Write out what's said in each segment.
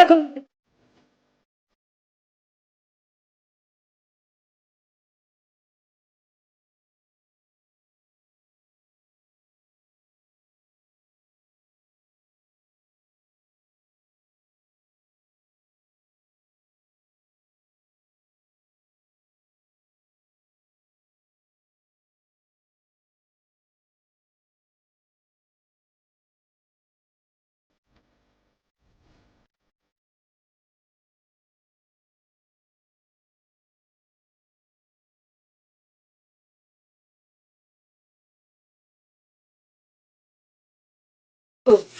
এখন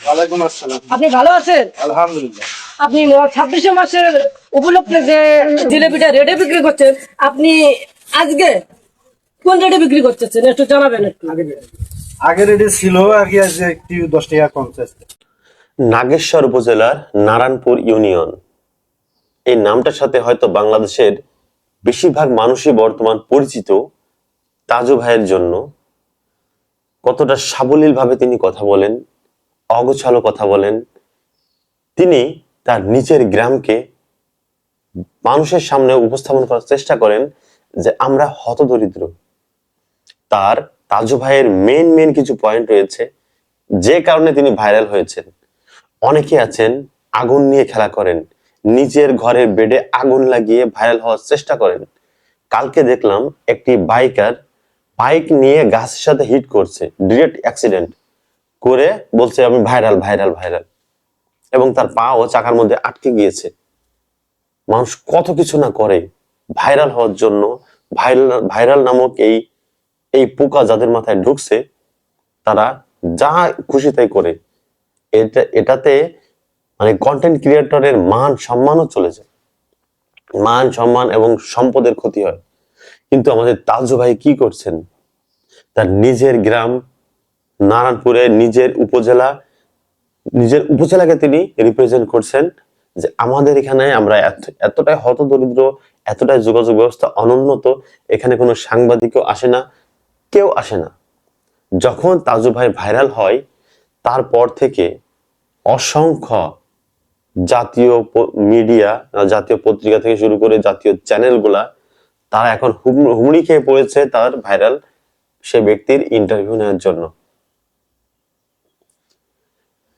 ওয়ালাইকুম আসসালাম। আপনি ভালো আছেন? আলহামদুলিল্লাহ। আপনি 26শে মাসের উপলক্ষে যে জিলেপিটা রেটে বিক্রি করছেন, আপনি আজকে কোন রেটে বিক্রি করতেছেন একটু জানাবেন একটু। আগের রেটে ছিল আর কি, আজ একটু 10 টাকা কম চাইছে। নাগেশ্বর উপজেলার নারায়ণপুর ইউনিয়ন, এই নামটার সাথে হয়তো বাংলাদেশের বেশিরভাগ মানুষই বর্তমান পরিচিত তাজু ভাইয়ের জন্য। কতটা সাবলীল ভাবে তিনি কথা বলেন, অগোছালো কথা বলেন। তিনি তার নিচের গ্রামকে মানুষের সামনে উপস্থাপন করার চেষ্টা করেন যে আমরা হতদরিদ্র। তার তাজু ভাইয়ের মেন কিছু পয়েন্ট রয়েছে যে কারণে তিনি ভাইরাল হয়েছেন। অনেকে আছেন আগুন নিয়ে খেলা করেন, নিজের ঘরের বেডে আগুন লাগিয়ে ভাইরাল হওয়ার চেষ্টা করেন। কালকে দেখলাম একটি বাইকার বাইক নিয়ে গাছের সাথে হিট করছে, ডিরেক্ট অ্যাক্সিডেন্ট করে বলছে আমি ভাইরাল ভাইরাল ভাইরাল, এবং তার পা ও চাকার মধ্যে আটকে গিয়েছে। মানুষ কত কিছু না করে ভাইরাল হওয়ার জন্য। ভাইরাল ভাইরাল নামক এই এই পোকা যাদের মাথায় ঢুকছে, তারা যা খুশি তাই করে। এটাতে মানে কন্টেন্ট ক্রিয়েটরের মান সম্মানও চলে যায়, মান সম্মান এবং সম্পদের ক্ষতি হয়। কিন্তু আমাদের তাজু ভাই কি করছেন? তার নিজের গ্রাম নারায়ণপুরে নিজের উপজেলাকে তিনি রিপ্রেজেন্ট করছেন যে আমাদের এখানে আমরা এতটাই হতদরিদ্র, এতটাই যোগাযোগ ব্যবস্থা অনুন্নত, এখানে কোনো সাংবাদিকও আসে না, কেউ আসে না। যখন তাজু ভাই ভাইরাল হয় তারপর থেকে অসংখ্য জাতীয় মিডিয়া, জাতীয় পত্রিকা থেকে শুরু করে জাতীয় চ্যানেলগুলা তারা এখন হুমড়ি খেয়ে পড়েছে তার ভাইরাল সে ব্যক্তির ইন্টারভিউ নেওয়ার জন্য।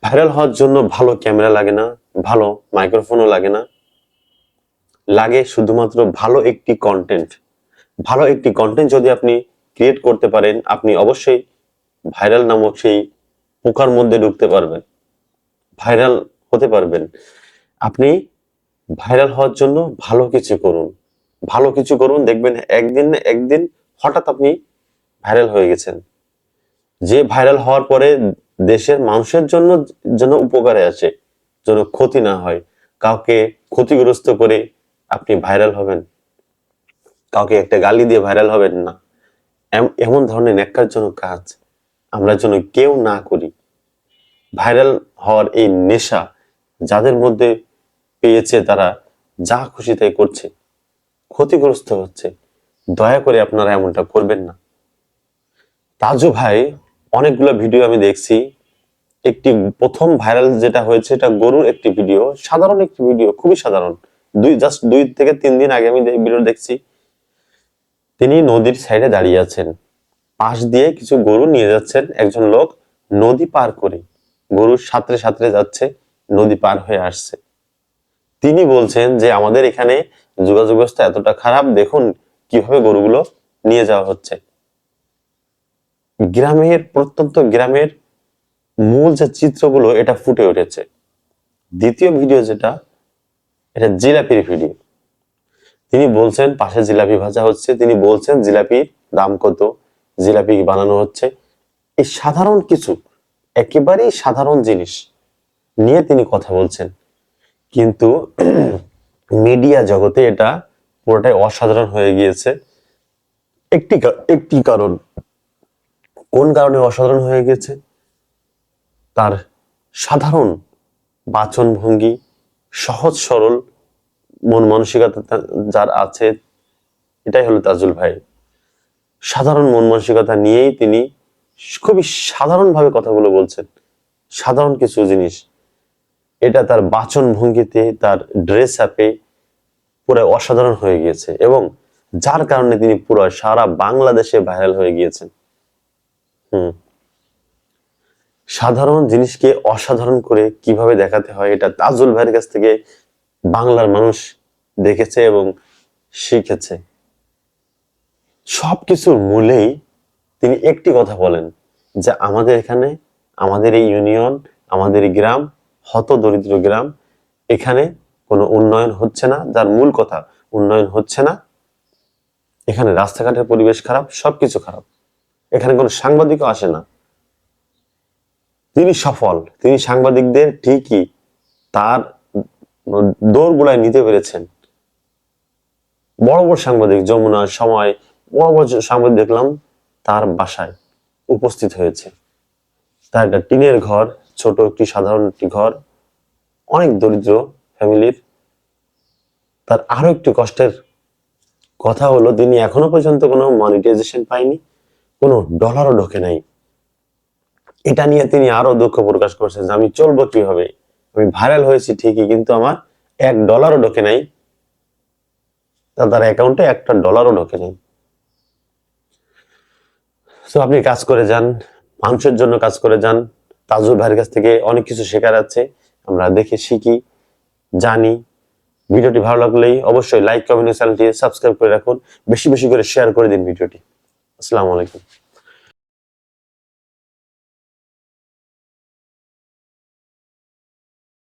ভাইরাল হওয়ার জন্য ভালো ক্যামেরা লাগে না, ভালো মাইক্রোফোনও লাগে না, লাগে শুধুমাত্র ভালো একটি কন্টেন্ট। ভালো একটি কন্টেন্ট যদি আপনি ক্রিয়েট করতে পারেন, আপনি অবশ্যই ভাইরাল নামক সেই পোকার মধ্যে ঢুকতে পারবেন, ভাইরাল হতে পারবেন। আপনি ভাইরাল হওয়ার জন্য ভালো কিছু করুন, ভালো কিছু করুন, দেখবেন একদিন না একদিন হঠাৎ আপনি ভাইরাল হয়ে গেছেন। যে ভাইরাল হওয়ার পরে দেশের মানুষের জন্য যেন উপকারে আসে, যেন ক্ষতি না হয়। কাউকে ক্ষতিগ্রস্ত করে আপনি ভাইরাল হবেন, কাউকে একটা গালি দিয়ে ভাইরাল হবেন না। এমন ধরনের ন্যাক্কারজনক কাজ আমরা যেন কেউ না করি। ভাইরাল হওয়ার এই নেশা যাদের মধ্যে পেয়েছে তারা যা খুশি তাই করছে, ক্ষতিগ্রস্ত হচ্ছে। দয়া করে আপনারা এমনটা করবেন না। তাজু ভাই অনেকগুলো ভিডিও আমি দেখছি। একটি প্রথম ভাইরাল যেটা হয়েছে এটা গরুর একটি ভিডিও, সাধারণ একটি ভিডিও, খুবই সাধারণ। জাস্ট 2 থেকে 3 দিন আগে আমি ভিডিও দেখছি। তিনি নদীর সাইডে দাঁড়িয়ে আছেন, পাশ দিয়ে কিছু গরু নিয়ে যাচ্ছেন একজন লোক নদী পার করে, গরুর সাঁতরে সাঁতরে যাচ্ছে, নদী পার হয়ে আসছে। তিনি বলছেন যে আমাদের এখানে যোগাযোগ ব্যবস্থা এতটা খারাপ, দেখুন কিভাবে গরুগুলো নিয়ে যাওয়া হচ্ছে। গ্রামের প্রত্যন্ত গ্রামের মূল যে চিত্রগুলো এটা ফুটে উঠেছে। দ্বিতীয় ভিডিও যেটা, এটা জিলাপির ভিডিও। তিনি বলছেন পাশে জিলাপি ভাজা হচ্ছে, তিনি বলছেন জিলাপির দাম কত, জিলাপি বানানো হচ্ছে। এই সাধারণ কিছু, একেবারেই সাধারণ জিনিস নিয়ে তিনি কথা বলছেন, কিন্তু মিডিয়া জগতে এটা পুরোটাই অসাধারণ হয়ে গিয়েছে। একটি কারণ, কোন কারণে অসাধারণ হয়ে গেছে? তার সাধারণ বাচন ভঙ্গি, সহজ সরল মন মানসিকতা যার আছে, এটাই হলো তাজুল ভাই। সাধারণ মন মানসিকতা নিয়েই তিনি খুবই সাধারণ ভাবে কথাগুলো বলছেন, সাধারণ কিছু জিনিস। এটা তার বাচন ভঙ্গিতে, তার ড্রেস আপে পুরো অসাধারণ হয়ে গিয়েছে, এবং যার কারণে তিনি পুরো সারা বাংলাদেশে ভাইরাল হয়ে গিয়েছেন। সাধারণ জিনিসকে অসাধারণ করে কিভাবে দেখাতে হয় এটা তাজুল ভাইয়ের কাছ থেকে বাংলার মানুষ দেখেছে এবং শিখেছে। সবকিছুর মূলেই তিনি একটি কথা বলেন যে আমাদের এখানে, আমাদের এই ইউনিয়ন, আমাদের এই গ্রাম, হত দরিদ্র গ্রাম, এখানে কোনো উন্নয়ন হচ্ছে না। যার মূল কথা, উন্নয়ন হচ্ছে না, এখানে রাস্তাঘাটের পরিবেশ খারাপ, সবকিছু খারাপ, এখানে কোনো সাংবাদিকও আসে না। তিনি সফল, তিনি সাংবাদিকদের ঠিকই তার দৌড়গুলায় নিতে পেরেছেন। বড় বড় সাংবাদিক, যমুনার সময় বড় বড় সাংবাদিক দেখলাম তার বাসায় উপস্থিত হয়েছে। তার একটা টিনের ঘর, ছোট একটি সাধারণ একটি ঘর, অনেক দরিদ্র ফ্যামিলির। তার আরো একটু কষ্টের কথা হলো, তিনি এখনো পর্যন্ত কোনো মনিটাইজেশন পায়নি, কোনো ডলারও ঢোকে নাই। এটা নিয়ে তিনি আরো দুঃখ প্রকাশ করছেন যে আমি চলবো কিভাবে, আমি ভাইরাল হয়েছি ঠিকই, কিন্তু আমার $1 ঢোকে নাই, তার অ্যাকাউন্টে $1 ঢোকে নাই। তো আপনি কাজ করে যান, মানুষের জন্য কাজ করে যান। তাজুল ভাইয়ের কাছ থেকে অনেক কিছু শেখার আছে, আমরা দেখে শিখি, জানি। ভিডিওটি ভালো লাগলেই অবশ্যই লাইক, কমেন্ট, চ্যানেলটি সাবস্ক্রাইব করে রাখুন, বেশি বেশি করে শেয়ার করে দিন ভিডিওটি। আসসালামু আলাইকুম।